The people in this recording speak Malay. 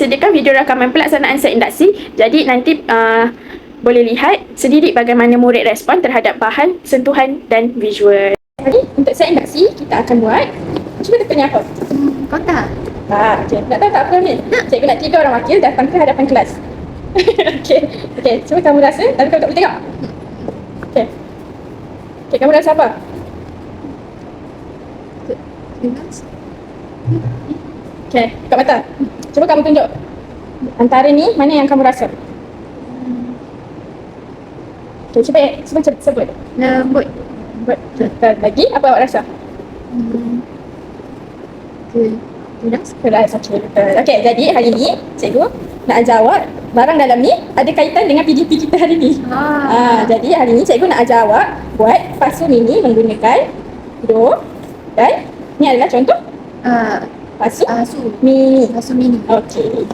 sediakan video rakaman pelaksanaan set induksi. Jadi nanti boleh lihat sendiri bagaimana murid respon terhadap bahan, sentuhan dan visual. Jadi untuk set induksi kita akan buat, cuba tanya apa? Kotak. Okay. Nak tahu tak apa ni? Cikgu nak 3 orang wakil datang ke hadapan kelas. Okay, cuba kamu rasa, tapi kamu tak boleh tengok. Okay, kamu rasa apa? Okay, buka mata. Cuba kamu tunjuk. Antara ni, mana yang kamu rasa? Okay, cuba sebut. Lembut. Lagi, apa awak rasa? Keras, okay. Okay, jadi hari ni cikgu nak ajar awak barang dalam ni ada kaitan dengan PDP kita hari ni. Jadi hari ni cikgu nak ajar awak buat pasu mini menggunakan hidung dan ni adalah contoh pasu mini. Pasu mini. Okay.